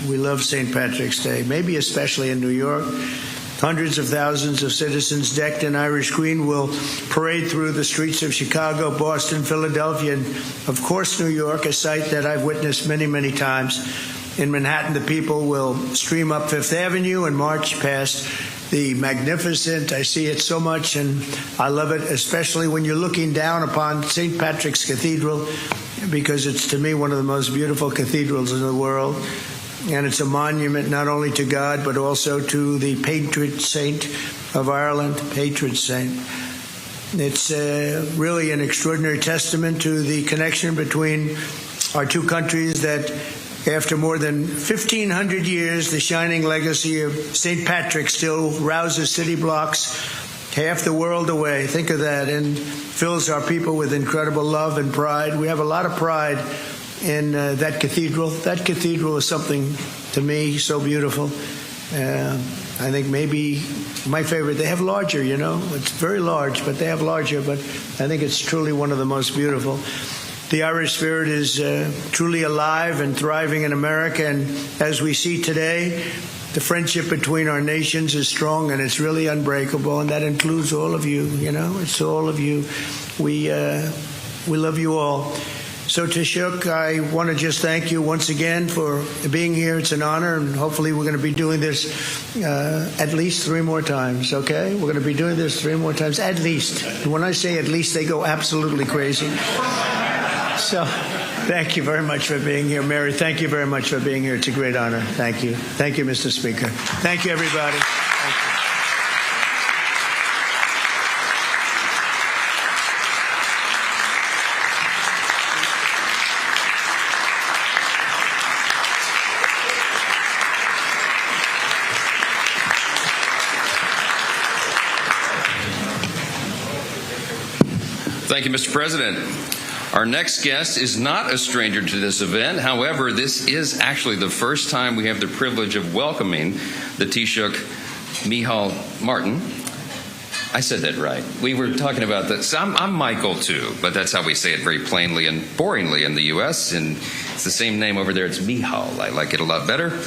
We love St. Patrick's Day, maybe especially in New York. Hundreds of thousands of citizens decked in Irish green will parade through the streets of Chicago, Boston, Philadelphia, and, of course, New York, a sight that I've witnessed many, many times. In Manhattan, the people will stream up Fifth Avenue and march past the magnificent, I see it so much, and I love it, especially when you're looking down upon St. Patrick's Cathedral, because it's, to me, one of the most beautiful cathedrals in the world. And it's a monument not only to God, but also to the patron saint of Ireland, patron saint. It's really an extraordinary testament to the connection between our two countries that after more than 1,500 years, the shining legacy of St. Patrick still rouses city blocks half the world away. Think of that, and fills our people with incredible love and pride. We have a lot of pride in that cathedral. That cathedral is something, to me, so beautiful. I think maybe my favorite, they have larger, It's very large, but they have larger, but I think it's truly one of the most beautiful. The Irish spirit is truly alive and thriving in America, and as we see today, the friendship between our nations is strong, and it's really unbreakable, and that includes all of you, It's all of you. We love you all. So, Taoiseach, I want to just thank you once again for being here. It's an honor, and hopefully we're going to be doing this at least 3 more times, okay? We're going to be doing this 3 more times, at least. And when I say at least, they go absolutely crazy. So, thank you very much for being here. Mary, thank you very much for being here. It's a great honor. Thank you. Thank you, Mr. Speaker. Thank you, everybody. Thank you. Thank you, Mr. President. Our next guest is not a stranger to this event. However, this is actually the first time we have the privilege of welcoming the Taoiseach Micheál Martin. I said that right. We were talking about this. I'm Michael, too, but that's how we say it very plainly and boringly in the U.S., and it's the same name over there. It's Micheál. I like it a lot better.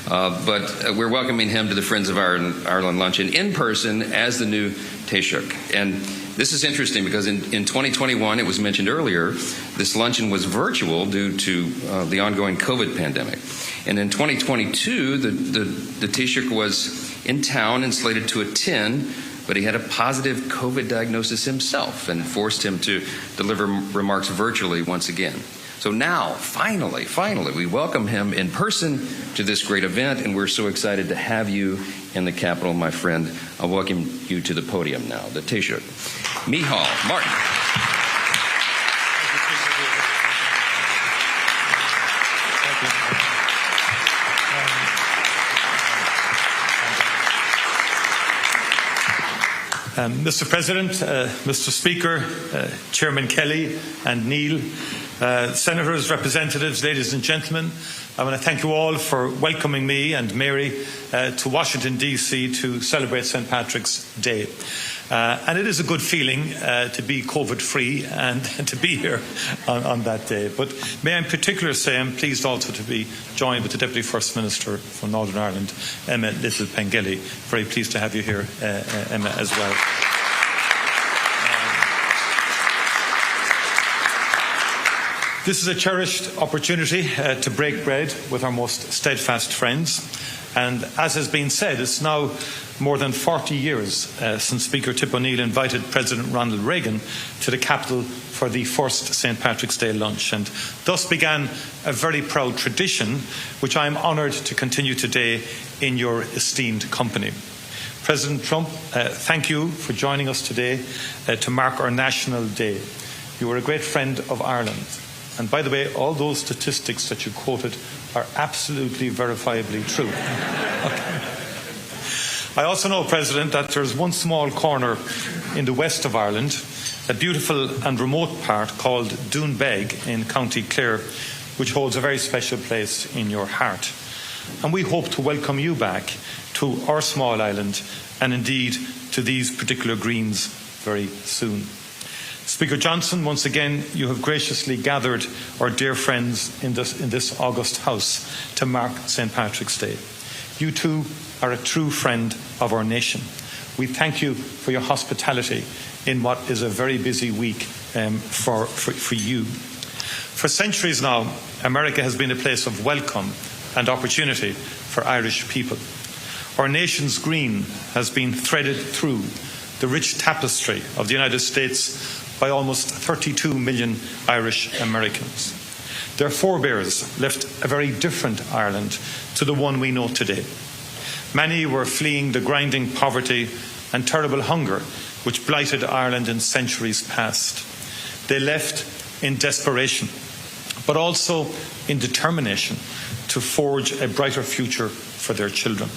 But we're welcoming him to the Friends of Ireland luncheon in person as the new Taoiseach. And this is interesting because in 2021, it was mentioned earlier, this luncheon was virtual due to the ongoing COVID pandemic. And in 2022, the Taoiseach was in town and slated to attend, but he had a positive COVID diagnosis himself and forced him to deliver remarks virtually once again. So now, finally, we welcome him in person to this great event, and we're so excited to have you in the Capitol, my friend. I'll welcome you to the podium now, the Taoiseach Micheál Martin. Mr. President, Mr. Speaker, Chairman Kelly and Neil, Senators, representatives, ladies and gentlemen, I want to thank you all for welcoming me and Mary to Washington, D.C. to celebrate St. Patrick's Day. And it is a good feeling to be COVID-free and to be here on that day. But may I in particular say I'm pleased also to be joined with the Deputy First Minister from Northern Ireland, Emma Little-Pengelly. Very pleased to have you here, Emma, as well. This is a cherished opportunity to break bread with our most steadfast friends. And as has been said, it's now more than 40 years since Speaker Tip O'Neill invited President Ronald Reagan to the Capitol for the first St. Patrick's Day lunch. And thus began a very proud tradition, which I am honoured to continue today in your esteemed company. President Trump, thank you for joining us today to mark our National Day. You are a great friend of Ireland. And by the way, all those statistics that you quoted are absolutely verifiably true. Okay. I also know, President, that there's one small corner in the west of Ireland, a beautiful and remote part called Doonbeg in County Clare, which holds a very special place in your heart. And we hope to welcome you back to our small island and indeed to these particular greens very soon. Speaker Johnson, once again, you have graciously gathered our dear friends in this august House to mark St. Patrick's Day. You too are a true friend of our nation. We thank you for your hospitality in what is a very busy week for you. For centuries now, America has been a place of welcome and opportunity for Irish people. Our nation's green has been threaded through the rich tapestry of the United States by almost 32 million Irish Americans. Their forebears left a very different Ireland to the one we know today. Many were fleeing the grinding poverty and terrible hunger which blighted Ireland in centuries past. They left in desperation, but also in determination to forge a brighter future for their children.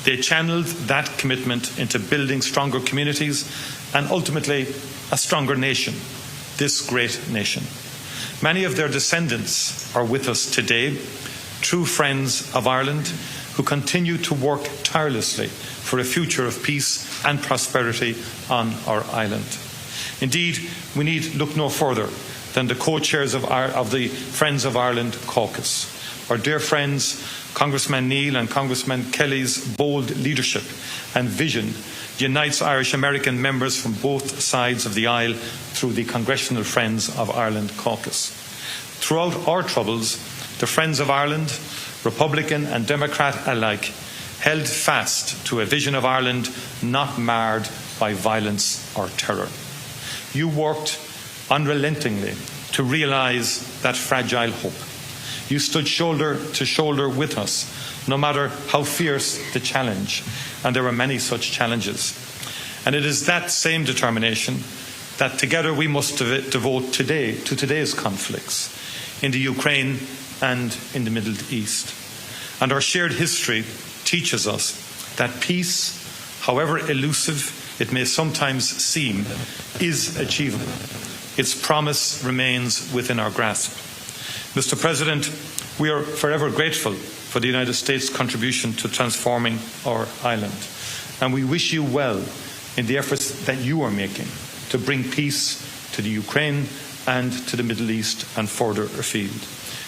They channeled that commitment into building stronger communities and ultimately a stronger nation, this great nation. Many of their descendants are with us today, true friends of Ireland who continue to work tirelessly for a future of peace and prosperity on our island. Indeed, we need look no further than the co-chairs of the Friends of Ireland caucus. Our dear friends, Congressman Neil and Congressman Kelly's bold leadership and vision unites Irish American members from both sides of the aisle through the Congressional Friends of Ireland caucus. Throughout our troubles, the Friends of Ireland, Republican and Democrat alike, held fast to a vision of Ireland not marred by violence or terror. You worked unrelentingly to realise that fragile hope. You stood shoulder to shoulder with us, no matter how fierce the challenge, and there were many such challenges. And it is that same determination that together we must devote today to today's conflicts in the Ukraine and in the Middle East. And our shared history teaches us that peace, however elusive it may sometimes seem, is achievable. Its promise remains within our grasp. Mr. President, we are forever grateful for the United States' contribution to transforming our island, and we wish you well in the efforts that you are making to bring peace to the Ukraine and to the Middle East and further afield.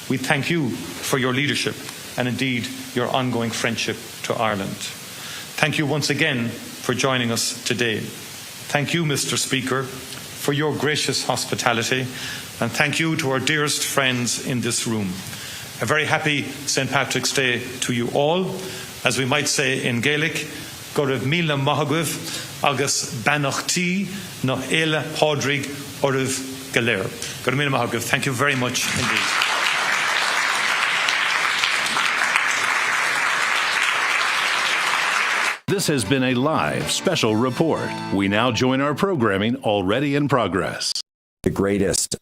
We thank you for your leadership and indeed your ongoing friendship to Ireland. Thank you once again for joining us today. Thank you, Mr. Speaker, for your gracious hospitality, and thank you to our dearest friends in this room. A very happy St. Patrick's Day to you all. As we might say in Gaelic, go raibh míle maithagh agus banachtaí nó éile pádraig oribh galéir. Go raibh míle maithagh. Thank you very much indeed. This has been a live special report. We now join our programming already in progress. The greatest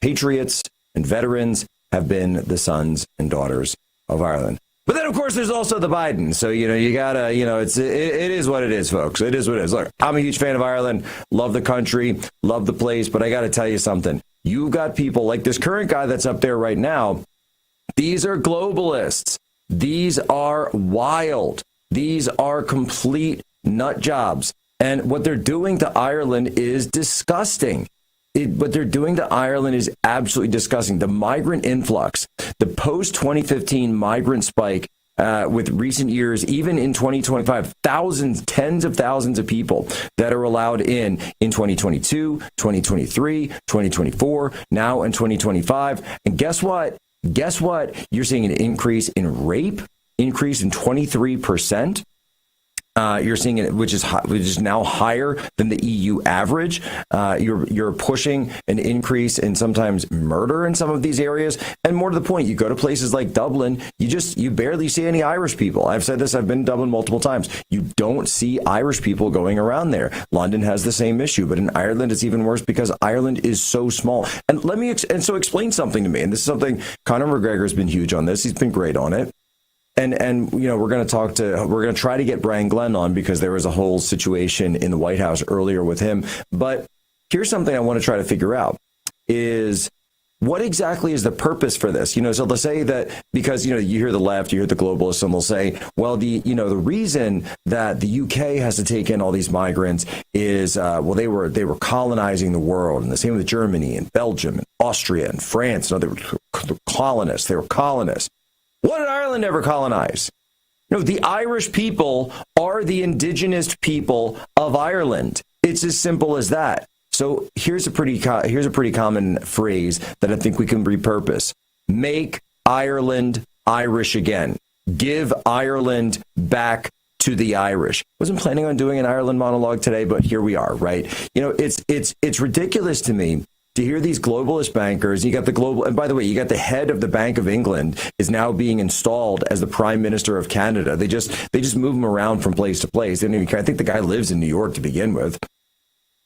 patriots and veterans have been the sons and daughters of Ireland. But then, of course, there's also the Bidens. So, you gotta, it is what it is, folks. It is what it is. Look, I'm a huge fan of Ireland, love the country, love the place, but I gotta tell you something. You've got people like this current guy that's up there right now. These are globalists. These are wild. These are complete nut jobs. And what they're doing to Ireland is disgusting. What they're doing to Ireland is absolutely disgusting. The migrant influx, the post-2015 migrant spike with recent years, even in 2025, thousands, tens of thousands of people that are allowed in 2022, 2023, 2024, now in 2025. And guess what? Guess what? You're seeing an increase in rape, increase in 23%. You're seeing it, which is now higher than the EU average. You're pushing an increase in sometimes murder in some of these areas. And more to the point, you go to places like Dublin, you barely see any Irish people. I've said this, I've been in Dublin multiple times. You don't see Irish people going around there. London has the same issue, but in Ireland it's even worse because Ireland is so small. And so explain something to me. And this is something Conor McGregor has been huge on this. He's been great on it. And we're going to try to get Brian Glenn on because there was a whole situation in the White House earlier with him. But here's something I want to try to figure out is what exactly is the purpose for this? So they'll say that because, you hear the left, you hear the globalists, and they'll say, well, the reason that the UK has to take in all these migrants is, they were colonizing the world, and the same with Germany and Belgium and Austria and France. No, they were colonists. They were colonists. What did Ireland ever colonize? No, the Irish people are the indigenous people of Ireland. It's as simple as that. So here's a pretty common phrase that I think we can repurpose. Make Ireland Irish again. Give Ireland back to the Irish. Wasn't planning on doing an Ireland monologue today, but here we are, right? It's ridiculous to me to hear these globalist bankers. You got and by the way, you got the head of the Bank of England is now being installed as the Prime Minister of Canada. They just move him around from place to place. I think the guy lives in New York to begin with.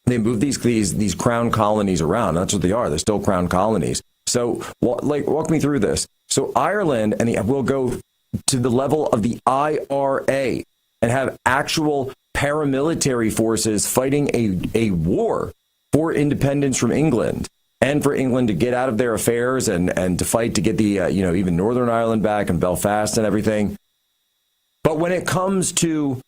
They move these crown colonies around. That's what they are. They're still crown colonies. So, walk me through this. So Ireland, and we'll go to the level of the IRA and have actual paramilitary forces fighting a war for independence from England and for England to get out of their affairs and to fight to get the even Northern Ireland back and Belfast and everything. But when it comes to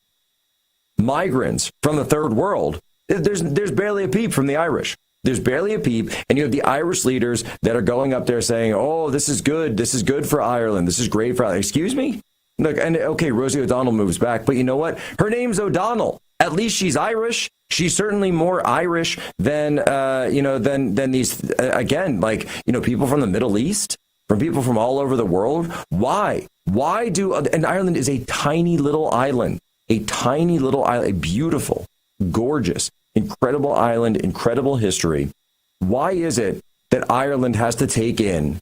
migrants from the third world, there's barely a peep from the Irish. There's barely a peep. And you have the Irish leaders that are going up there saying, oh, this is good. This is good for Ireland. This is great for Ireland. Excuse me? Look, and okay, Rosie O'Donnell moves back. But you know what? Her name's O'Donnell. At least she's Irish. She's certainly more Irish than these, people from the Middle East, from people from all over the world. Why? And Ireland is a tiny little island, a beautiful, gorgeous, incredible island, incredible history. Why is it that Ireland has to take in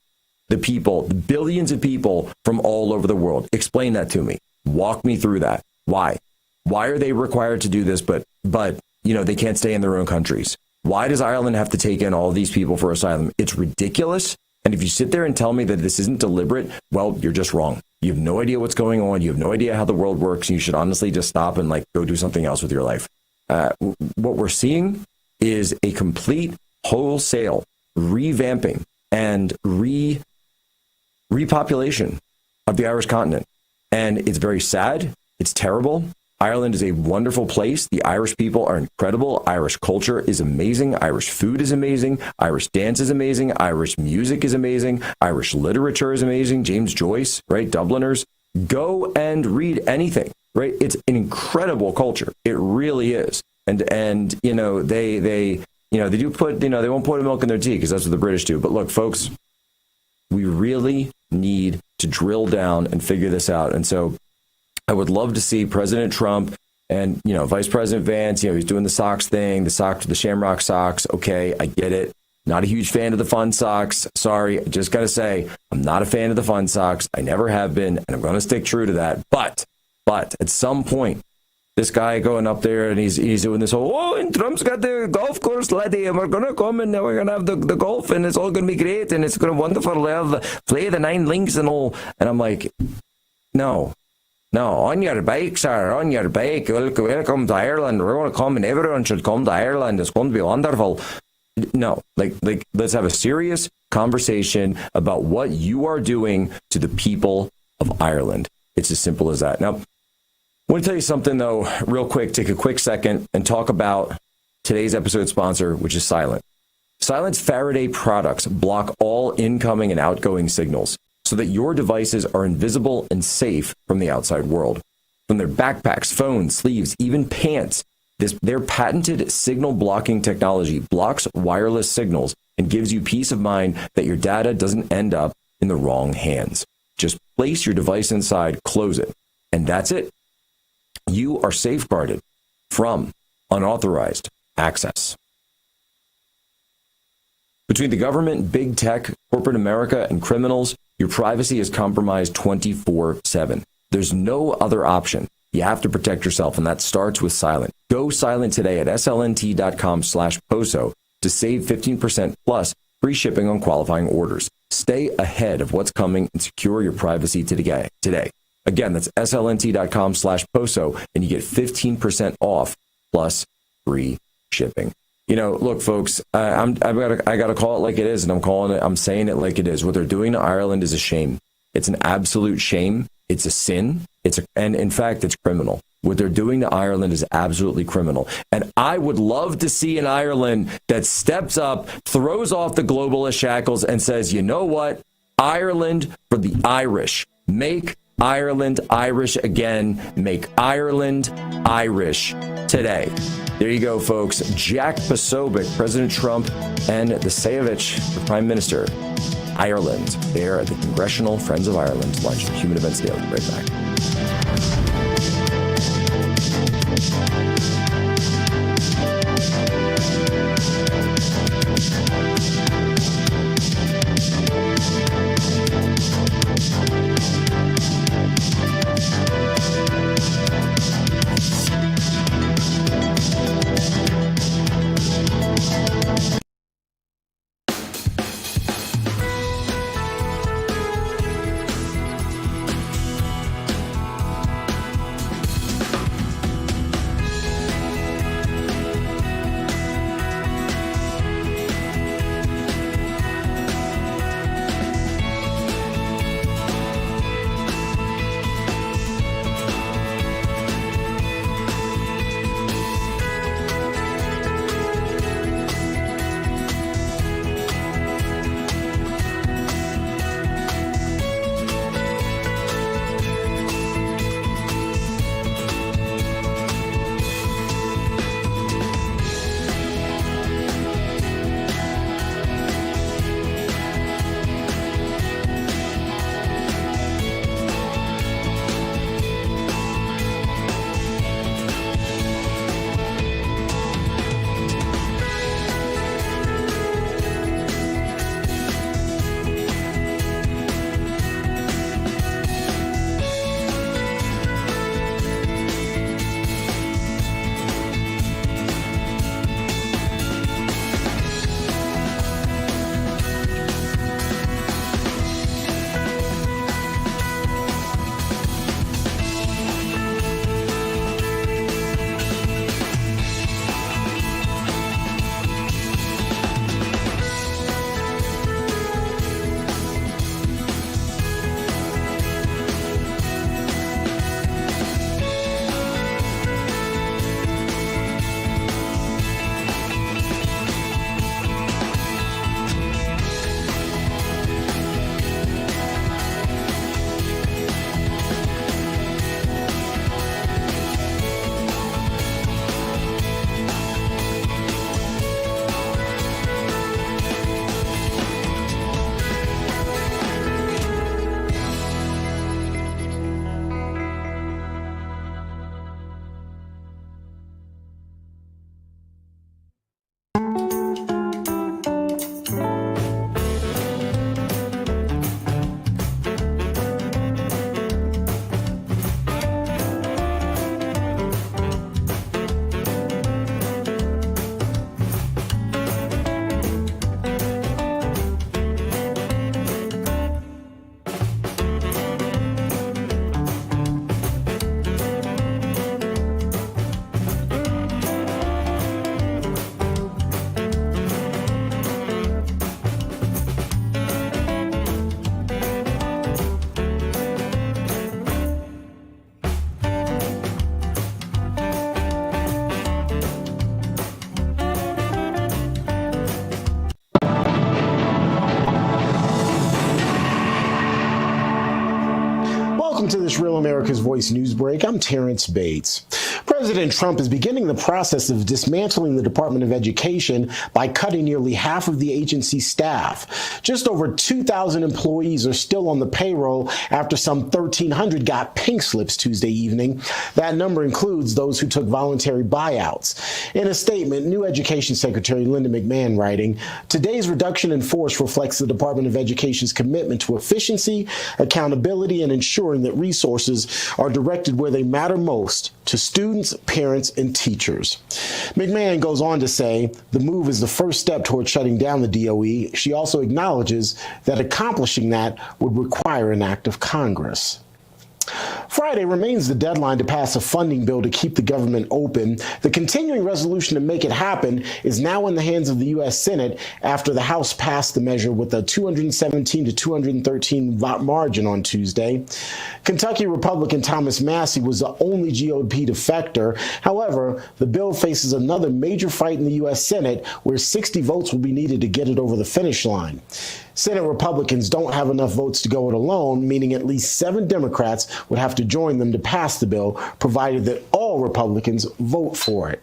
the people, the billions of people from all over the world? Explain that to me. Walk me through that. Why? Why are they required to do this, but they can't stay in their own countries? Why does Ireland have to take in all these people for asylum? It's ridiculous. And if you sit there and tell me that this isn't deliberate, well, you're just wrong. You have no idea what's going on. You have no idea how the world works. You should honestly just stop and go do something else with your life. What we're seeing is a complete wholesale revamping and repopulation of the Irish continent. And it's very sad. It's terrible. Ireland is a wonderful place. The Irish people are incredible. Irish culture is amazing. Irish food is amazing. Irish dance is amazing. Irish music is amazing. Irish literature is amazing. James Joyce, right? Dubliners. Go and read anything, right? It's an incredible culture. It really is. And they do put, they won't put milk in their tea because that's what the British do. But look, folks, we really need to drill down and figure this out. And so I would love to see President Trump and, Vice President Vance, he's doing the socks thing, the Shamrock socks. Okay, I get it. Not a huge fan of the fun socks. Sorry, I just got to say, I'm not a fan of the fun socks. I never have been, and I'm going to stick true to that. But at some point, this guy going up there and he's doing this whole, and Trump's got the golf course, laddie, and we're going to come and we're going to have the golf and it's all going to be great and it's going to be wonderful. We'll have play the 9 links and all. And I'm like, no, on your bike, sir, on your bike. Welcome to Ireland. We're going to come and everyone should come to Ireland. It's going to be wonderful. No, let's have a serious conversation about what you are doing to the people of Ireland. It's as simple as that. Now, I want to tell you something, though, real quick. Take a quick second and talk about today's episode sponsor, which is Silent. Silent's Faraday products block all incoming and outgoing signals so that your devices are invisible and safe from the outside world. From their backpacks, phones, sleeves, even pants, their patented signal blocking technology blocks wireless signals and gives you peace of mind that your data doesn't end up in the wrong hands. Just place your device inside, close it, and that's it. You are safeguarded from unauthorized access. Between the government, big tech, corporate America, and criminals, your privacy is compromised 24/7. There's no other option. You have to protect yourself, and that starts with Silent. Go Silent today at slnt.com/POSO to save 15% plus free shipping on qualifying orders. Stay ahead of what's coming and secure your privacy today. Again, that's slnt.com/POSO, and you get 15% off plus free shipping. Look, folks, I got to call it like it is, and I'm saying it like it is. What they're doing to Ireland is a shame. It's an absolute shame. It's a sin. And in fact, it's criminal. What they're doing to Ireland is absolutely criminal. And I would love to see an Ireland that steps up, throws off the globalist shackles, and says, you know what? Ireland for the Irish. Make Ireland Irish again. Make Ireland Irish today. There you go, folks. Jack Posobiec, President Trump, and the Sayevich, the Prime Minister, Ireland. There at the Congressional Friends of Ireland lunch. Human Events Daily. Right back. Welcome to this Real America's Voice news break. I'm Terrence Bates. President Trump is beginning the process of dismantling the Department of Education by cutting nearly half of the agency's staff. Just over 2,000 employees are still on the payroll after some 1,300 got pink slips Tuesday evening. That number includes those who took voluntary buyouts. In a statement, new Education Secretary Linda McMahon writing, "Today's reduction in force reflects the Department of Education's commitment to efficiency, accountability, and ensuring that resources are directed where they matter most, to students, parents, and teachers." McMahon goes on to say the move is the first step toward shutting down the DOE. She also acknowledges that accomplishing that would require an act of Congress. Friday Friday remains the deadline to pass a funding bill to keep the government open. The continuing resolution to make it happen is now in the hands of the U.S. Senate after the House passed the measure with a 217 to 213 vote margin on Tuesday. Kentucky Republican Thomas Massey was the only GOP defector. However, the bill faces another major fight in the U.S. Senate, where 60 votes will be needed to get it over the finish line. Senate Republicans don't have enough votes to go it alone, meaning at least 7 Democrats would have to join them to pass the bill, provided that all Republicans vote for it.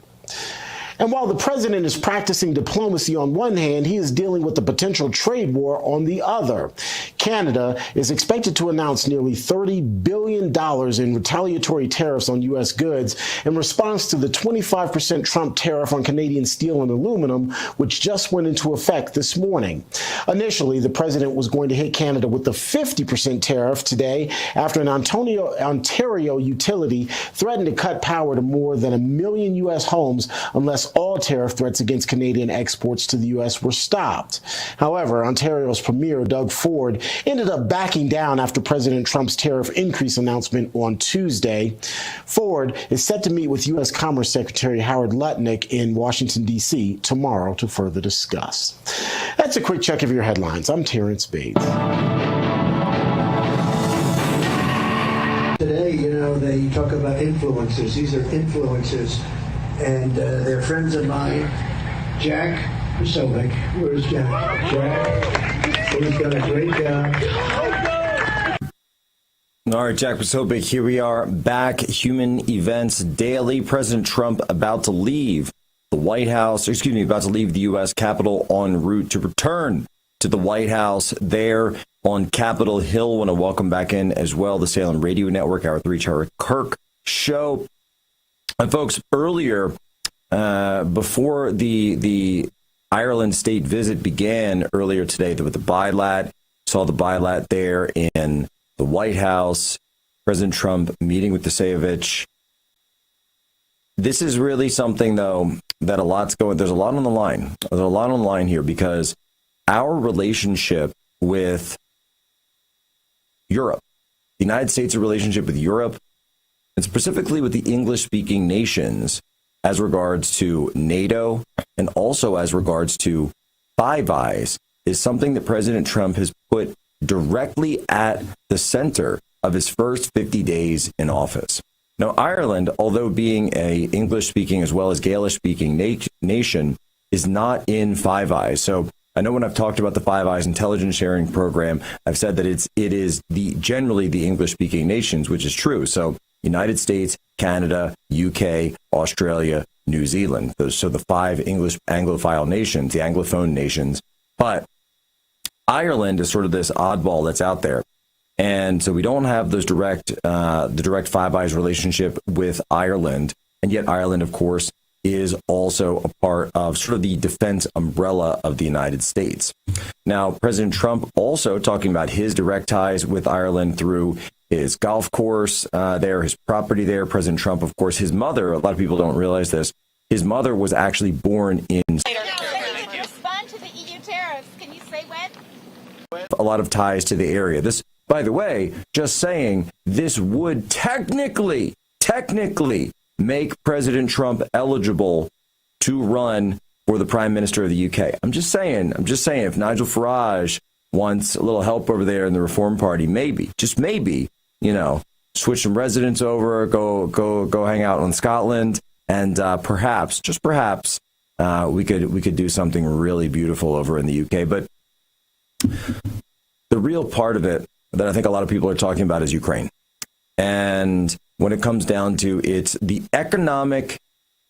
And while the president is practicing diplomacy on one hand, he is dealing with the potential trade war on the other. Canada is expected to announce nearly $30 billion in retaliatory tariffs on U.S. goods in response to the 25% Trump tariff on Canadian steel and aluminum, which just went into effect this morning. Initially, the president was going to hit Canada with the 50% tariff today after an Ontario utility threatened to cut power to more than 1 million U.S. homes unless all tariff threats against Canadian exports to the U.S. were stopped. However, Ontario's Premier, Doug Ford, ended up backing down after President Trump's tariff increase announcement on Tuesday. Ford is set to meet with U.S. Commerce Secretary Howard Lutnick in Washington, D.C. tomorrow to further discuss. That's a quick check of your headlines. I'm Terrence Bates. Today, they talk about influencers. These are influencers. And they're friends of mine. Jack Posobiec. Where's Jack? Jack, who's done a great job. All right, Jack Posobiec, here we are back. Human Events Daily. President Trump about to leave the White House, about to leave the U.S. Capitol en route to return to the White House there on Capitol Hill. I want to welcome back in as well the Salem Radio Network, our 3 Charlie Kirk show. And folks, earlier, before the Ireland state visit began earlier today with the bilat, saw the bilat there in the White House, President Trump meeting with Posobiec. This is really something, though, that there's a lot on the line. There's a lot on the line here because our relationship with Europe, the United States' relationship with Europe, and specifically with the English-speaking nations as regards to NATO and also as regards to Five Eyes, is something that President Trump has put directly at the center of his first 50 days in office. Now, Ireland, although being a English-speaking as well as Gaelic-speaking nation, is not in Five Eyes. So I know when I've talked about the Five Eyes intelligence sharing program, I've said that it is generally the English-speaking nations, which is true. So United States, Canada, UK, Australia, New Zealand. So the 5 English Anglophile nations, the Anglophone nations. But Ireland is sort of this oddball that's out there. And so we don't have those the direct Five Eyes relationship with Ireland. And yet Ireland, of course, is also a part of sort of the defense umbrella of the United States. Now, President Trump also talking about his direct ties with Ireland through his golf course there, his property there. President Trump, of course, his mother, a lot of people don't realize this, his mother was actually born in Respond to the EU tariffs. Can you say when? A lot of ties to the area. This, by the way, just saying, this would technically make President Trump eligible to run for the Prime Minister of the UK. I'm just saying, if Nigel Farage wants a little help over there in the Reform Party, just maybe, switch some residents over, go hang out in Scotland, and perhaps we could do something really beautiful over in the UK. But the real part of it that I think a lot of people are talking about is Ukraine. And when it comes down to it's the economic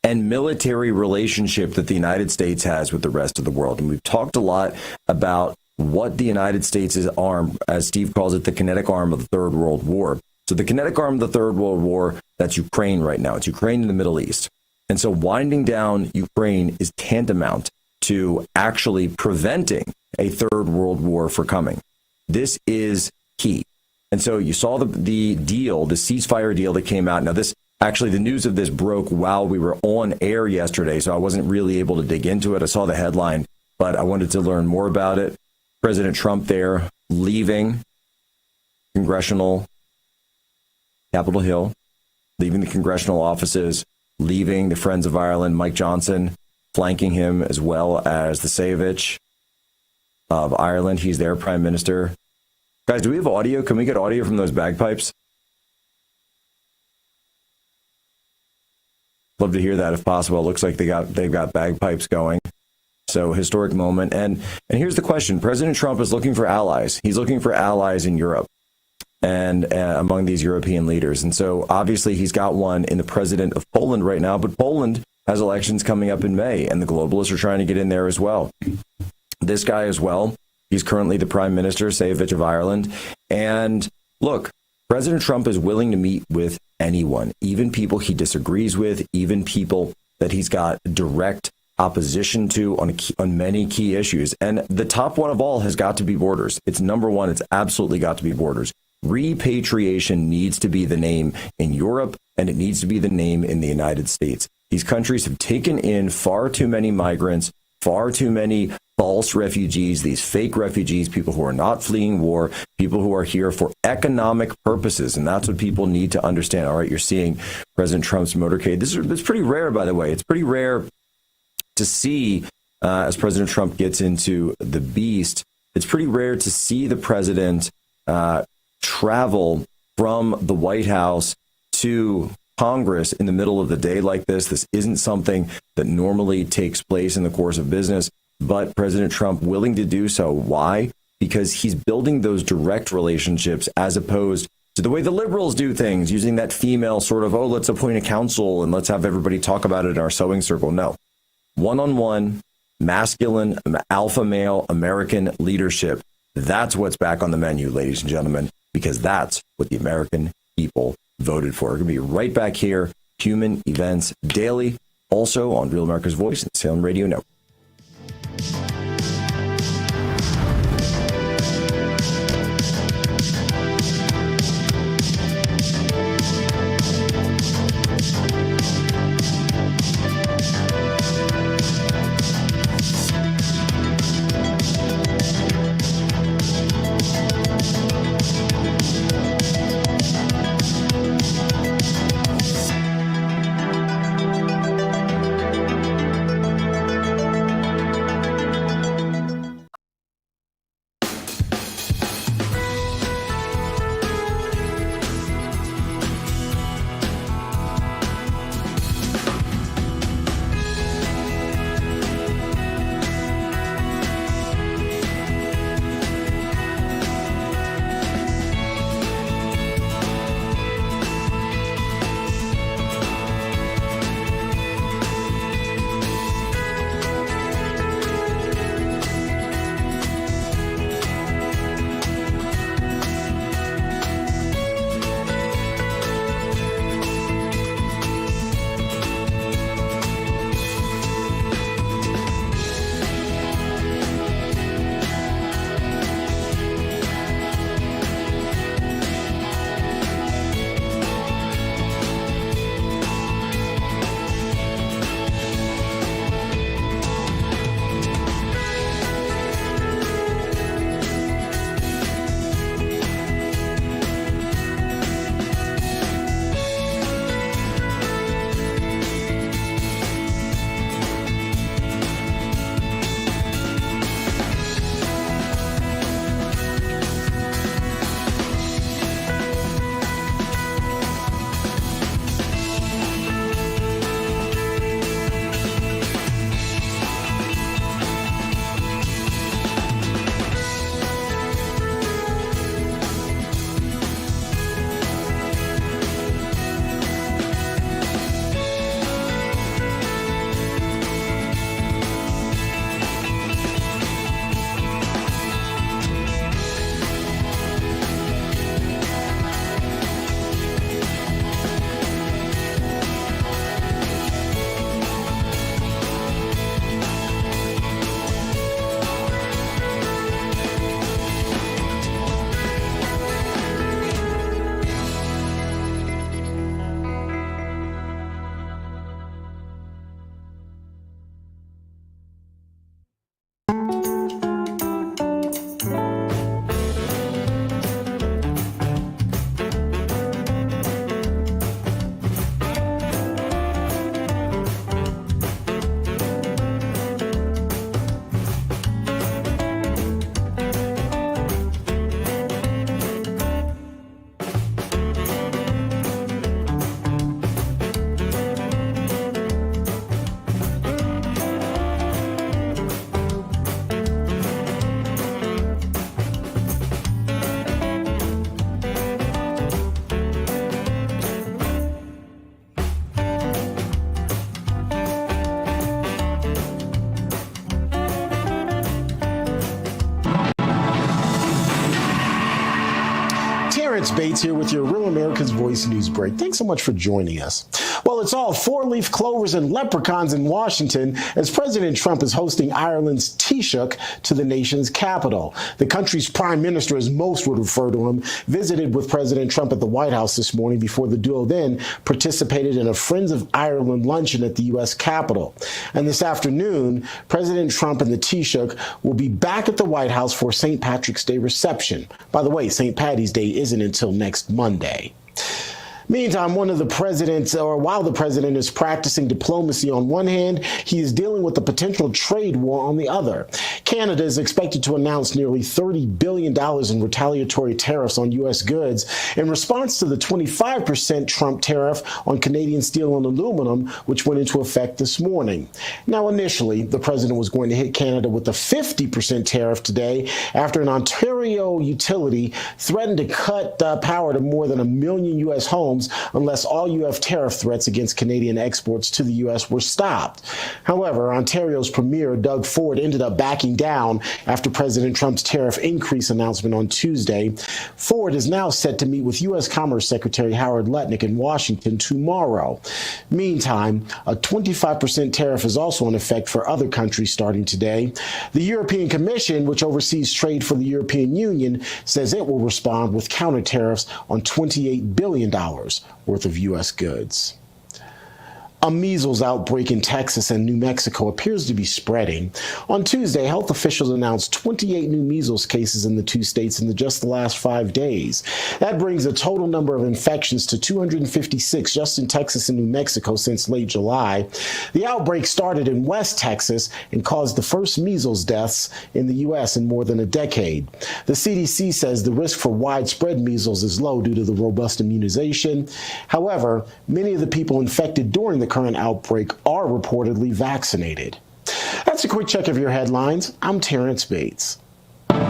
and military relationship that the United States has with the rest of the world. And we've talked a lot about what the United States' arm, as Steve calls it, the kinetic arm of the Third World War. So the kinetic arm of the Third World War, that's Ukraine right now. It's Ukraine in the Middle East. And so winding down Ukraine is tantamount to actually preventing a Third World War from coming. This is key. And so you saw the deal, the ceasefire deal that came out. Now, the news of this broke while we were on air yesterday, so I wasn't really able to dig into it. I saw the headline, but I wanted to learn more about it. President Trump there leaving congressional Capitol Hill, leaving the congressional offices, leaving the Friends of Ireland, Mike Johnson, flanking him, as well as the Savage of Ireland. He's their prime minister. Guys, do we have audio? Can we get audio from those bagpipes? Love to hear that if possible. It looks like they've got bagpipes going. So historic moment. And here's the question. President Trump is looking for allies. He's looking for allies in Europe and among these European leaders. And so obviously he's got one in the president of Poland right now, but Poland has elections coming up in May, and the globalists are trying to get in there as well. This guy as well. He's currently the prime minister, Savage of Ireland. And look, President Trump is willing to meet with anyone, even people he disagrees with, even people that he's got direct opposition to on many key issues. And the top one of all has got to be borders. It's number one. It's absolutely got to be borders. Repatriation needs to be the name in Europe, and it needs to be the name in the United States. These countries have taken in far too many migrants, far too many false refugees, these fake refugees, people who are not fleeing war, people who are here for economic purposes. And that's what people need to understand. All right, you're seeing President Trump's motorcade. This is pretty rare, by the way. It's pretty rare to see, as President Trump gets into the beast, it's pretty rare to see the president travel from the White House to Congress in the middle of the day like this. This isn't something that normally takes place in the course of business, but President Trump willing to do so. Why? Because he's building those direct relationships as opposed to the way the liberals do things, using that female sort of, oh, let's appoint a council and let's have everybody talk about it in our sewing circle. No. One-on-one, masculine, alpha male American leadership. That's what's back on the menu, ladies and gentlemen, because that's what the American people voted for. We're going to be right back here, Human Events Daily, also on Real America's Voice and Salem Radio Network. Terrence Bates here with your Real America's Voice news break. Thanks so much for joining us. Well, it's all four-leaf clovers and leprechauns in Washington as President Trump is hosting Ireland's Taoiseach to the nation's capital. The country's prime minister, as most would refer to him, visited with President Trump at the White House this morning before the duo then participated in a Friends of Ireland luncheon at the U.S. Capitol. And this afternoon, President Trump and the Taoiseach will be back at the White House for St. Patrick's Day reception. By the way, St. Patty's Day isn't until next Monday. Meantime, while the president is practicing diplomacy on one hand, he is dealing with the potential trade war on the other. Canada is expected to announce nearly $30 billion in retaliatory tariffs on U.S. goods in response to the 25% Trump tariff on Canadian steel and aluminum, which went into effect this morning. Now, initially, the president was going to hit Canada with a 50% tariff today after an Ontario utility threatened to cut power to more than 1 million U.S. homes unless all U.S. tariff threats against Canadian exports to the U.S. were stopped. However, Ontario's Premier Doug Ford ended up backing down after President Trump's tariff increase announcement on Tuesday. Ford is now set to meet with U.S. Commerce Secretary Howard Lutnick in Washington tomorrow. Meantime, a 25% tariff is also in effect for other countries starting today. The European Commission, which oversees trade for the European Union, says it will respond with counter tariffs on $28 billion worth of U.S. goods. A measles outbreak in Texas and New Mexico appears to be spreading. On Tuesday, health officials announced 28 new measles cases in the two states in just the last 5 days. That brings the total number of infections to 256 just in Texas and New Mexico since late July. The outbreak started in West Texas and caused the first measles deaths in the U.S. in more than a decade. The CDC says the risk for widespread measles is low due to the robust immunization. However, many of the people infected during the current outbreak are reportedly vaccinated. That's a quick check of your headlines. I'm Terrence Bates. And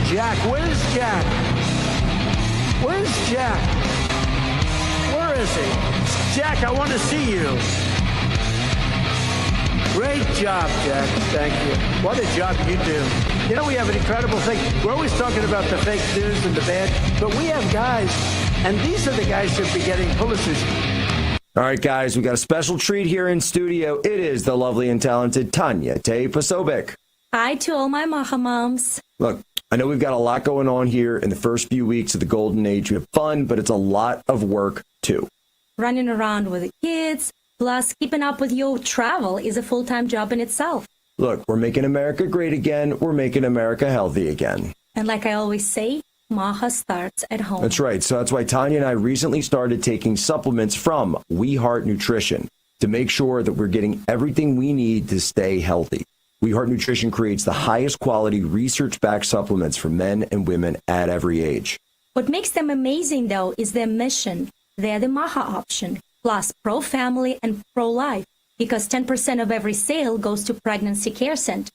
Jack, where's Jack? Where's Jack? Where is he? Jack, I want to see you. Great job, Jack. Thank you. What a job you do. You know, we have an incredible thing. We're always talking about the fake news and the bad, but we have guys, and these are the guys who should be getting Pulitzers. All right, guys, we got a special treat here in studio. It is the lovely and talented Jack Posobiec. Hi to all my Maha moms. Look, I know we've got a lot going on here in the first few weeks of the golden age. We have fun, but it's a lot of work, too. Running around with the kids, plus keeping up with your travel is a full-time job in itself. Look, we're making America great again. We're making America healthy again. And like I always say, Maha starts at home. That's right. So that's why Tanya and I recently started taking supplements from We Heart Nutrition to make sure that we're getting everything we need to stay healthy. We Heart Nutrition creates the highest quality research-backed supplements for men and women at every age. What makes them amazing, though, is their mission. They're the Maha option, plus pro-family and pro-life, because 10% of every sale goes to pregnancy care centers.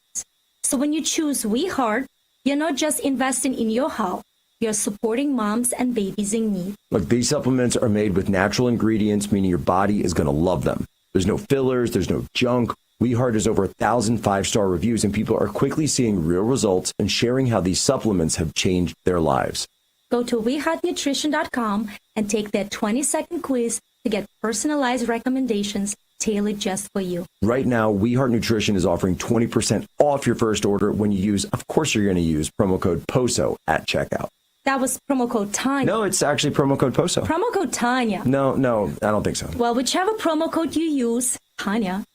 So when you choose We Heart, you're not just investing in your health, you're supporting moms and babies in need. Look, these supplements are made with natural ingredients, meaning your body is going to love them. There's no fillers, there's no junk. We Heart has over 1,000 5-star reviews, and people are quickly seeing real results and sharing how these supplements have changed their lives. Go to weheartnutrition.com and take that 20-second quiz to get personalized recommendations tailored just for you. Right now, We Heart Nutrition is offering 20% off your first order when you use, of course you're going to use, promo code POSO at checkout. That was promo code Tanya. No, it's actually promo code POSO. Promo code Tanya. No, I don't think so. Well, whichever promo code you use, Tanya,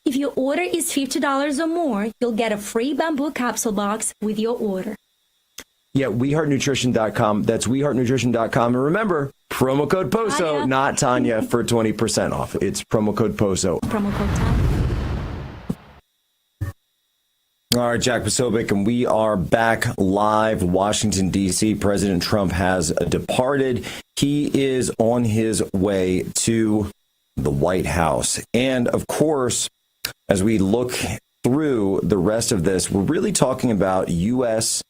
if your order is $50 or more, you'll get a free bamboo capsule box with your order. Yeah, weheartnutrition.com. That's weheartnutrition.com. And remember, promo code POSO, Tanya. not Tanya, for 20% off. It's promo code POSO. Promo code Tanya. All right, Jack Posobiec, and we are back live, Washington, D.C. President Trump has departed. He is on his way to the White House. And, of course, as we look through the rest of this, we're really talking about U.S.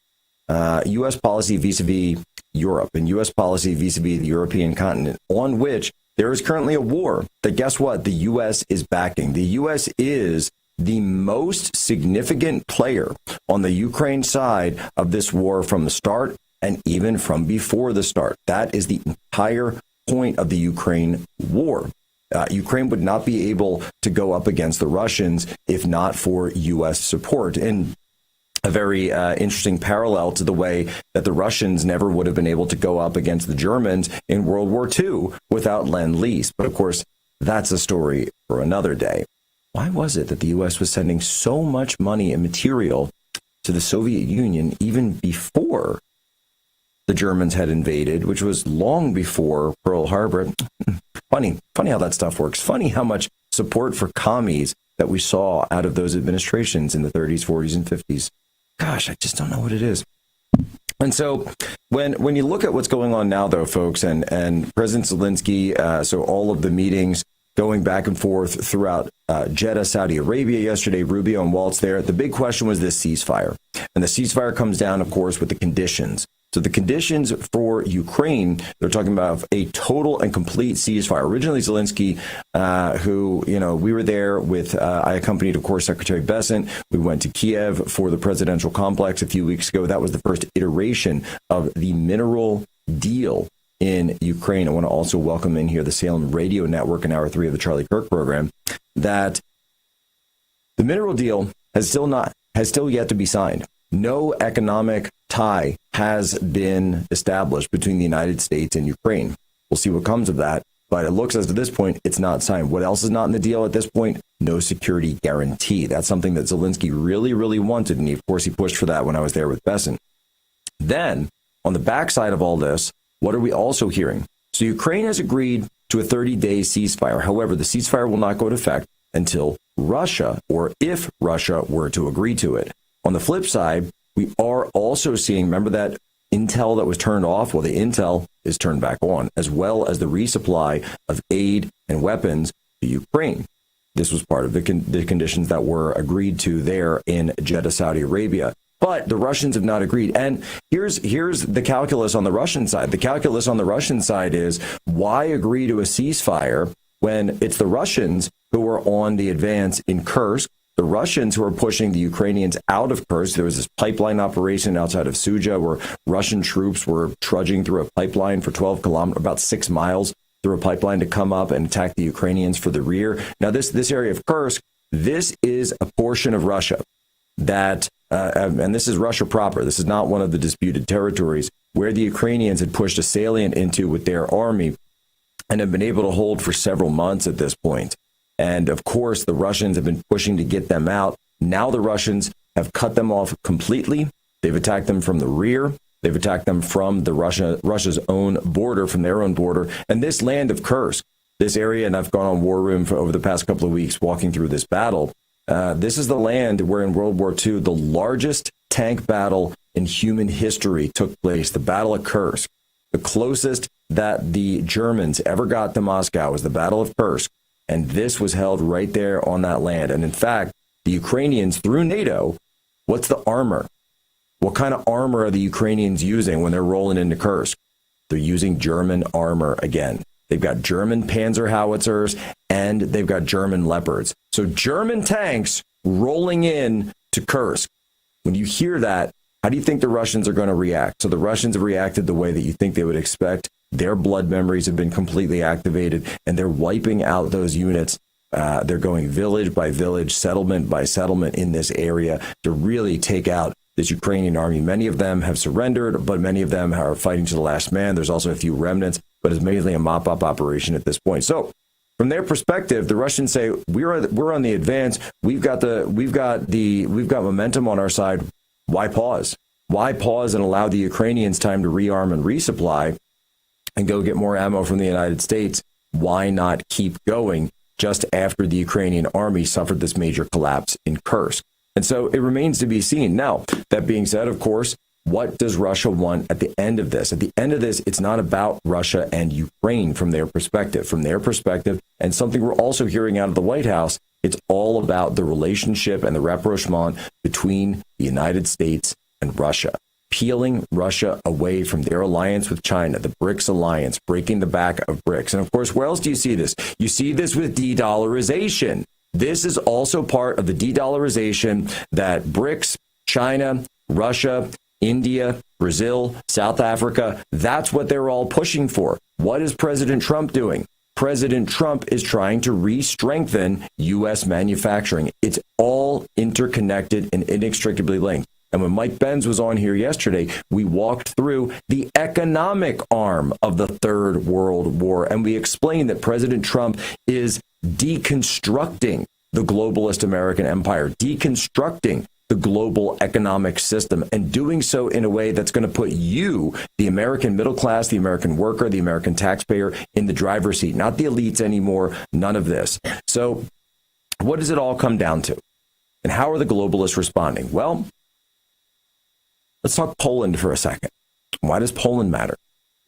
Policy vis-a-vis Europe and U.S. policy vis-a-vis the European continent, on which there is currently a war that, guess what, the U.S. is backing. The U.S. is the most significant player on the Ukraine side of this war from the start and even from before the start. That is the entire point of the Ukraine war. Ukraine would not be able to go up against the Russians if not for U.S. support. And a very interesting parallel to the way that the Russians never would have been able to go up against the Germans in World War II without Lend-Lease. But of course, that's a story for another day. Why was it that the U.S. was sending so much money and material to the Soviet Union even before the Germans had invaded, which was long before Pearl Harbor? Funny how that stuff works. Funny how much support for commies that we saw out of those administrations in the 30s, 40s, and 50s. Gosh, I just don't know what it is. And so when you look at what's going on now, though, folks, and President Zelensky, so all of the meetings going back and forth throughout Jeddah, Saudi Arabia yesterday, Rubio and Waltz there, the big question was this ceasefire. And the ceasefire comes down, of course, with the conditions. So the conditions for Ukraine, they're talking about a total and complete ceasefire. Originally, Zelensky, who, we were there with, I accompanied, of course, Secretary Bessent. We went to Kiev for the presidential complex a few weeks ago. That was the first iteration of the mineral deal in Ukraine. I want to also welcome in here the Salem Radio Network in Hour 3 of the Charlie Kirk program, that the mineral deal has still yet to be signed. No economic tie has been established between the United States and Ukraine. We'll see what comes of that, but it looks as to this point, it's not signed. What else is not in the deal at this point? No security guarantee. That's something that Zelensky really, really wanted, and of course he pushed for that when I was there with Bessent. Then, on the backside of all this, what are we also hearing? So Ukraine has agreed to a 30-day ceasefire. However, the ceasefire will not go into effect until Russia, or if Russia were to agree to it. On the flip side, we are also seeing, remember that intel that was turned off? Well, the intel is turned back on, as well as the resupply of aid and weapons to Ukraine. This was part of the conditions that were agreed to there in Jeddah, Saudi Arabia. But the Russians have not agreed. And here's the calculus on the Russian side. The calculus on the Russian side is, why agree to a ceasefire when it's the Russians who are on the advance in Kursk? The Russians who are pushing the Ukrainians out of Kursk. There was this pipeline operation outside of Suja where Russian troops were trudging through a pipeline for 12 kilometers, about 6 miles through a pipeline to come up and attack the Ukrainians for the rear. Now, this area of Kursk, this is a portion of Russia that, and this is Russia proper. This is not one of the disputed territories where the Ukrainians had pushed a salient into with their army and have been able to hold for several months at this point. And of course, the Russians have been pushing to get them out. Now the Russians have cut them off completely. They've attacked them from the rear. They've attacked them from Russia's own border, from their own border. And this land of Kursk, this area, and I've gone on War Room over the past couple of weeks walking through this battle. This is the land where in World War II, the largest tank battle in human history took place, the Battle of Kursk. The closest that the Germans ever got to Moscow was the Battle of Kursk. And this was held right there on that land. And in fact, the Ukrainians, through NATO, what's the armor? What kind of armor are the Ukrainians using when they're rolling into Kursk? They're using German armor again. They've got German Panzer howitzers and they've got German Leopards. So German tanks rolling in to Kursk. When you hear that, how do you think the Russians are going to react? So the Russians have reacted the way that you think they would expect. Their blood memories have been completely activated, and they're wiping out those units. They're going village by village, settlement by settlement in this area to really take out this Ukrainian army. Many of them have surrendered, but many of them are fighting to the last man. There's also a few remnants, but it's mainly a mop-up operation at this point. So from their perspective, the Russians say, we're on the advance. We've got momentum on our side. Why pause? Why pause and allow the Ukrainians time to rearm and resupply and go get more ammo from the United States? Why not keep going just after the Ukrainian army suffered this major collapse in Kursk? And so it remains to be seen. Now, that being said, of course, what does Russia want at the end of this? At the end of this, it's not about Russia and Ukraine from their perspective. From their perspective, and something we're also hearing out of the White House, it's all about the relationship and the rapprochement between the United States and Russia. Peeling Russia away from their alliance with China, the BRICS alliance, breaking the back of BRICS. And of course, where else do you see this? You see this with de-dollarization. This is also part of the de-dollarization that BRICS, China, Russia, India, Brazil, South Africa, that's what they're all pushing for. What is President Trump doing? President Trump is trying to re-strengthen U.S. manufacturing. It's all interconnected and inextricably linked. And when Mike Benz was on here yesterday, we walked through the economic arm of the Third World War, and we explained that President Trump is deconstructing the globalist American empire, deconstructing the global economic system, and doing so in a way that's going to put you, the American middle class, the American worker, the American taxpayer, in the driver's seat, not the elites anymore, none of this. So what does it all come down to? And how are the globalists responding? Well, let's talk Poland for a second. Why does Poland matter?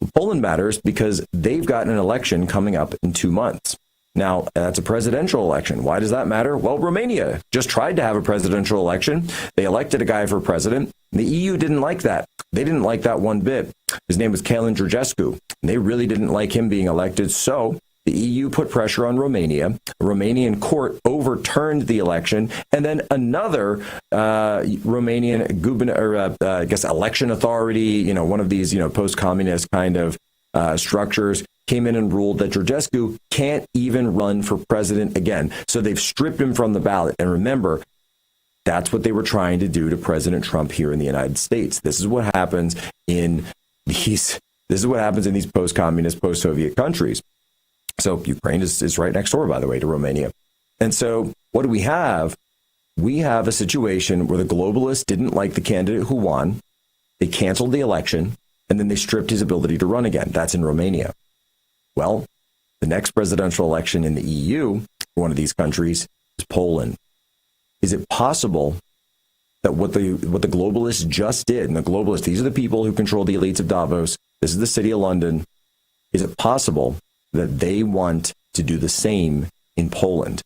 Well, Poland matters because they've got an election coming up in 2 months. Now, that's a presidential election. Why does that matter? Well, Romania just tried to have a presidential election. They elected a guy for president. The EU didn't like that. They didn't like that one bit. His name was Calin Georgescu, and they really didn't like him being elected. So the EU put pressure on Romania. A Romanian court overturned the election, and then another Romanian election authority, one of these, post-communist kind of structures, came in and ruled that Georgescu can't even run for president again. So they've stripped him from the ballot. And remember, that's what they were trying to do to President Trump here in the United States. This is what happens in these post-communist, post-Soviet countries. So Ukraine is right next door, by the way, to Romania. And so what do we have? We have a situation where the globalists didn't like the candidate who won. They canceled the election, and then they stripped his ability to run again. That's in Romania. Well, the next presidential election in the EU, one of these countries, is Poland. Is it possible that what the globalists just did, and the globalists, these are the people who control the elites of Davos, this is the city of London, is it possible that they want to do the same in Poland?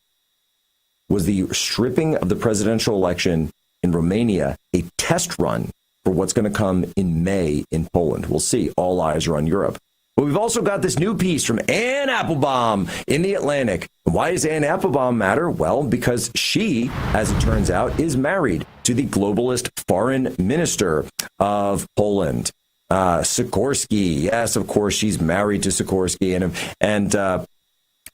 Was the stripping of the presidential election in Romania a test run for what's going to come in May in Poland? We'll see. All eyes are on Europe. But we've also got this new piece from Anne Applebaum in The Atlantic. Why does Anne Applebaum matter? Well, because she, as it turns out, is married to the globalist foreign minister of Poland, Sikorski. Yes, of course, she's married to Sikorski. And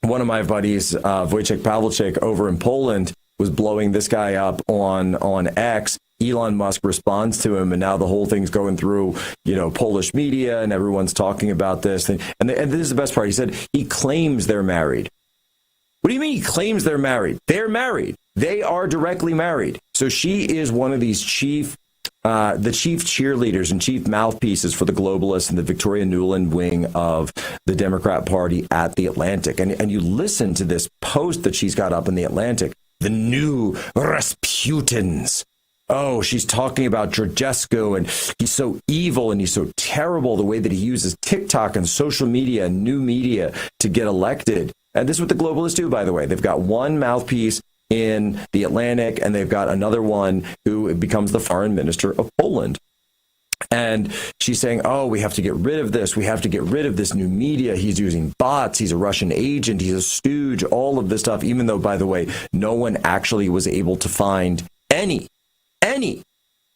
one of my buddies, Wojciech Pawelczyk, over in Poland, was blowing this guy up on X. Elon Musk responds to him, and now the whole thing's going through, Polish media, and everyone's talking about this. And this is the best part. He said he claims they're married. What do you mean he claims they're married? They're married. They are directly married. So she is one of these the chief cheerleaders and chief mouthpieces for the globalists and the Victoria Nuland wing of the Democrat Party at The Atlantic. And you listen to this post that she's got up in The Atlantic, the new Rasputins. Oh, she's talking about Georgescu, and he's so evil and he's so terrible, the way that he uses TikTok and social media and new media to get elected. And this is what the globalists do, by the way. They've got one mouthpiece in The Atlantic, and they've got another one who becomes the foreign minister of Poland. And she's saying, oh, we have to get rid of this. We have to get rid of this new media. He's using bots. He's a Russian agent. He's a stooge, all of this stuff, even though, by the way, no one actually was able to find any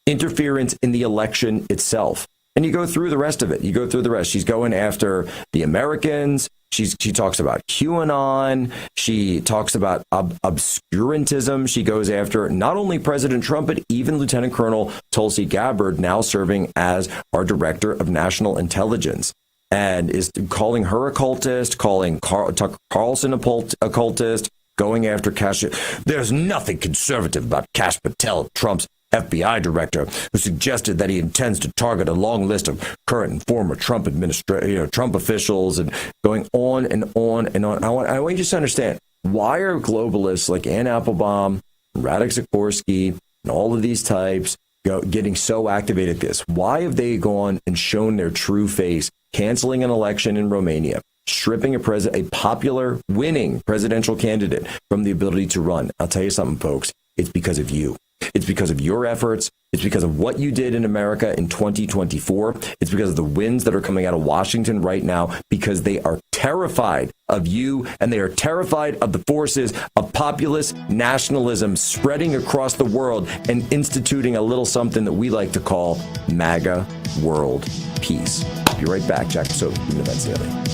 interference in the election itself. And you go through the rest of it. She's going after the Americans. She talks about QAnon. She talks about obscurantism. She goes after not only President Trump, but even Lieutenant Colonel Tulsi Gabbard, now serving as our Director of National Intelligence, and is calling her a cultist, calling Tucker Carlson a cultist, going after Kash. There's nothing conservative about Kash Patel, Trump's FBI director, who suggested that he intends to target a long list of current and former Trump Trump officials, and going on and on and on. I want you to understand, why are globalists like Anne Applebaum, Radek Sikorski, and all of these types getting so activated at this? Why have they gone and shown their true face, canceling an election in Romania, stripping a popular winning presidential candidate from the ability to run? I'll tell you something, folks. It's because of you. It's because of your efforts. It's because of what you did in America in 2024. It's because of the winds that are coming out of Washington right now, because they are terrified of you, and they are terrified of the forces of populist nationalism spreading across the world and instituting a little something that we like to call MAGA world peace. Be right back. Jack Posobiec, Human Events Daily.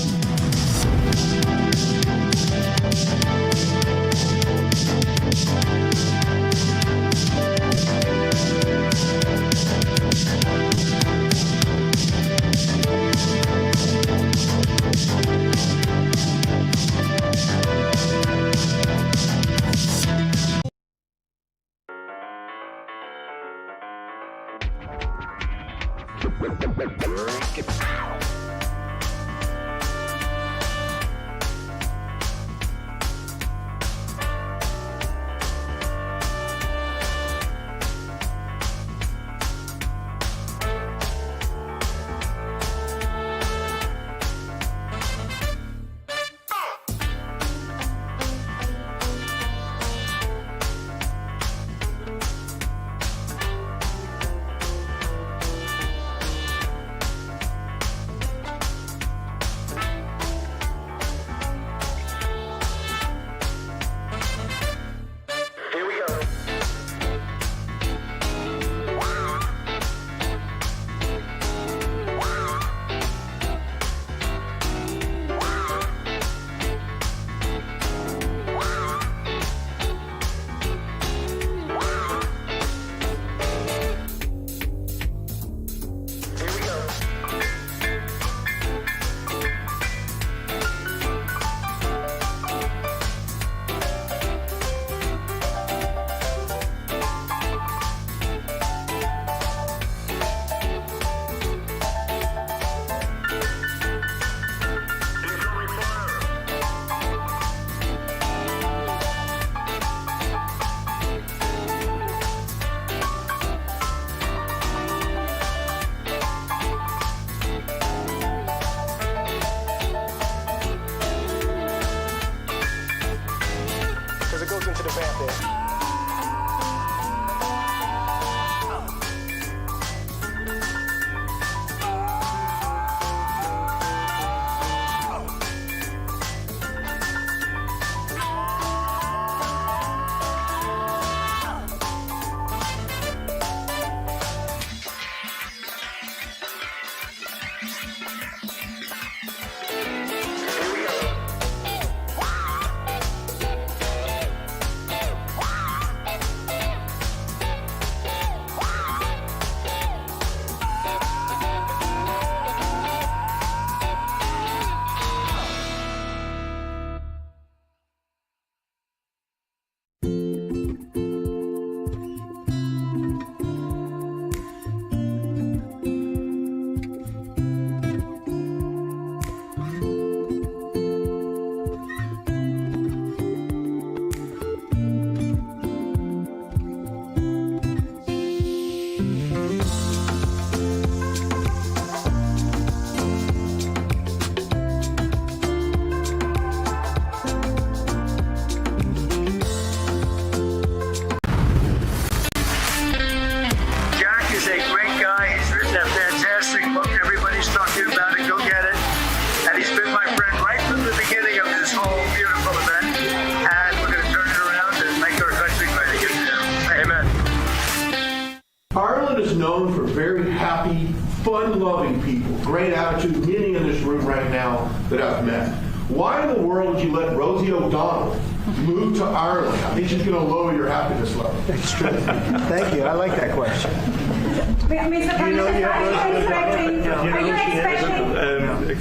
known for very happy, fun-loving people, great attitude, many in this room right now that I've met. Why in the world would you let Rosie O'Donnell move to Ireland? I think she's going to lower your happiness level. That's true. Thank you. I like that question. Mr. Prime Minister, are you expecting?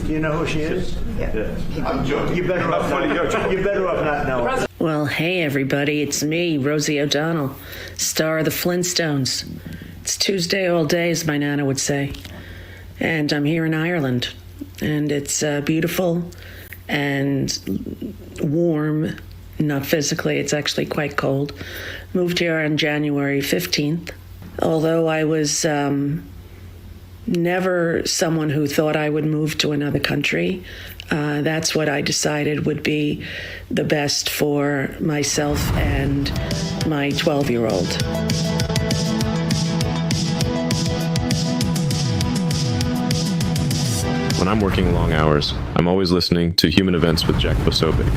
Do you know who she is? Yeah. I'm joking. You better off not knowing. Well, hey everybody, it's me, Rosie O'Donnell, star of the Flintstones. It's Tuesday all day, as my nana would say. And I'm here in Ireland. And it's beautiful and warm, not physically, it's actually quite cold. Moved here on January 15th. Although I was never someone who thought I would move to another country, that's what I decided would be the best for myself and my 12-year-old. when I'm working long hours, I'm always listening to Human Events with Jack Posobiec.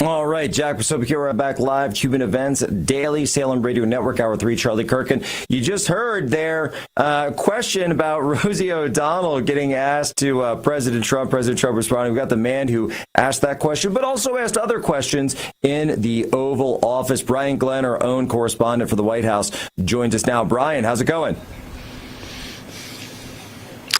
All right, Jack Posobiec here. We're back live. Human Events Daily, Salem Radio Network, Hour 3. Charlie Kirkin. You just heard their question about Rosie O'Donnell getting asked to President Trump. President Trump responding. We've got the man who asked that question, but also asked other questions in the Oval Office. Brian Glenn, our own correspondent for the White House, joins us now. Brian, how's it going?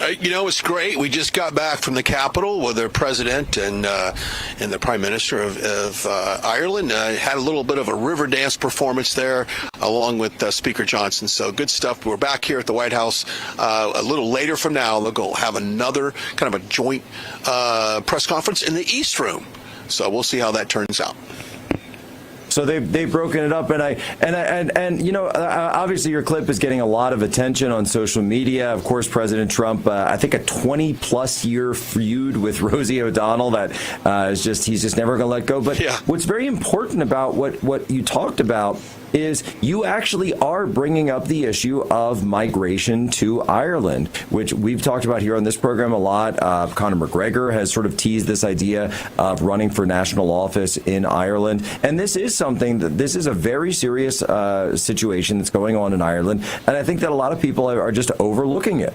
It's great. We just got back from the Capitol with the president and the Prime Minister of Ireland. Had a little bit of a river dance performance there, along with Speaker Johnson. So good stuff. We're back here at the White House a little later from now. They'll go have another kind of a joint press conference in the East Room. So we'll see how that turns out. So they've broken it up, and obviously your clip is getting a lot of attention on social media. Of course, President Trump, I think a 20-plus year feud with Rosie O'Donnell that he's just never going to let go. But What's very important about what you talked about is you actually are bringing up the issue of migration to Ireland, which we've talked about here on this program a lot. Conor McGregor has sort of teased this idea of running for national office in Ireland. And this is a very serious situation that's going on in Ireland. And I think that a lot of people are just overlooking it.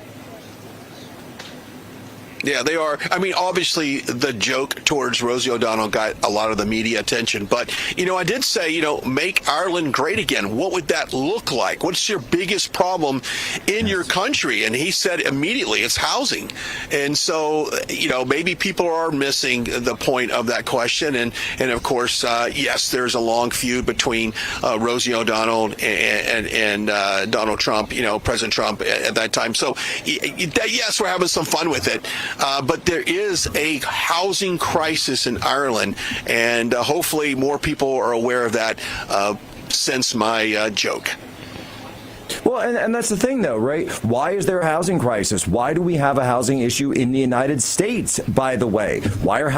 Yeah, they are. I mean, obviously, the joke towards Rosie O'Donnell got a lot of the media attention. But, I did say, make Ireland great again. What would that look like? What's your biggest problem in your country? And he said immediately, it's housing. And so, maybe people are missing the point of that question. And of course, yes, there's a long feud between Rosie O'Donnell and Donald Trump, President Trump at that time. So, yes, we're having some fun with it. But there is a housing crisis in Ireland, and hopefully more people are aware of that since my joke. Well, and that's the thing, though, right? Why is there a housing crisis? Why do we have a housing issue in the United States, by the way? Why are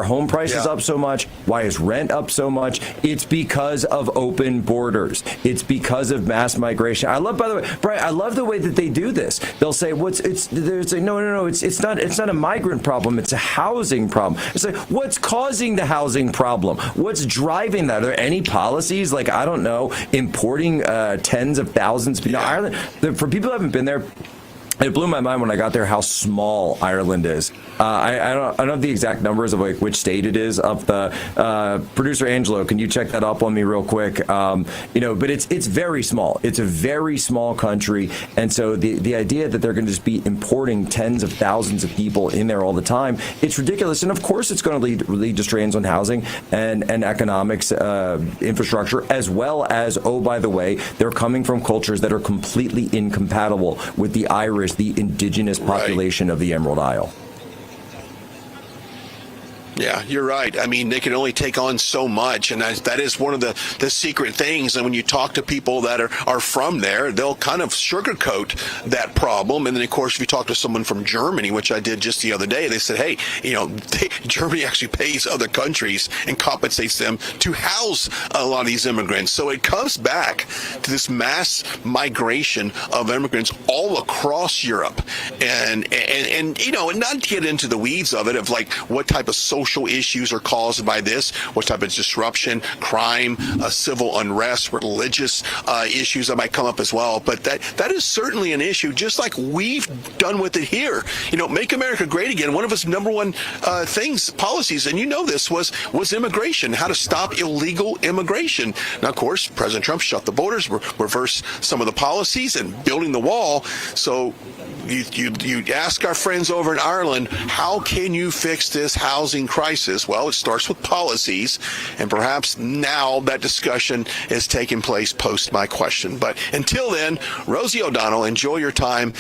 home prices up so much? Why is rent up so much? It's because of open borders. It's because of mass migration. I love, by the way, Brian, I love the way that they do this. They'll say, no, it's not a migrant problem. It's a housing problem. It's like, what's causing the housing problem? What's driving that? Are there any policies, like, I don't know, importing tens of thousands of people? Ireland, for people who haven't been there, it blew my mind when I got there how small Ireland is. I don't have the exact numbers of which state it is. Of the producer Angelo, can you check that up on me real quick? But it's very small. It's a very small country, and so the idea that they're going to just be importing tens of thousands of people in there all the time, it's ridiculous. And of course, it's going to lead to strains on housing and economics, infrastructure, as well as, oh, by the way, they're coming from cultures that are completely incompatible with the Irish, the indigenous population of the Emerald Isle. Yeah, you're right. I mean, they can only take on so much, and that is one of the secret things. And when you talk to people that are from there, they'll kind of sugarcoat that problem. And then, of course, if you talk to someone from Germany, which I did just the other day, they said, hey, Germany actually pays other countries and compensates them to house a lot of these immigrants. So it comes back to this mass migration of immigrants all across Europe. And not to get into the weeds of it, of like what type of social issues are caused by this, what type of disruption, crime, civil unrest, religious issues that might come up as well. But that is certainly an issue, just like we've done with it here. Make America Great Again. One of its number one policies, and this was immigration, how to stop illegal immigration. Now, of course, President Trump shut the borders, reversed some of the policies, and building the wall. So you ask our friends over in Ireland, how can you fix this housing crisis? Well, it starts with policies, and perhaps now that discussion is taking place post my question. But until then, Rosie O'Donnell, enjoy your time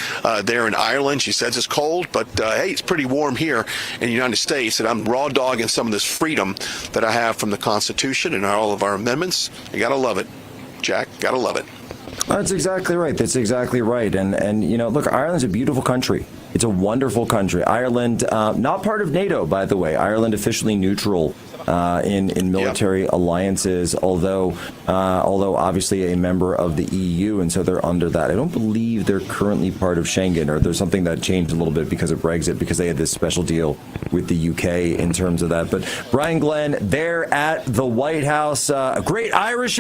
there in Ireland. She says it's cold, but hey, it's pretty warm here in the United States, and I'm raw dogging some of this freedom that I have from the Constitution and all of our amendments. You gotta love it, Jack. Gotta love it. That's exactly right. That's exactly right. And look, Ireland's a beautiful country. It's a wonderful country. Ireland, not part of NATO, by the way. Ireland officially neutral in military alliances, although obviously a member of the EU, and so they're under that. I don't believe they're currently part of Schengen, or there's something that changed a little bit because of Brexit, because they had this special deal with the UK in terms of that. But Brian Glenn there at the White House, a great Irish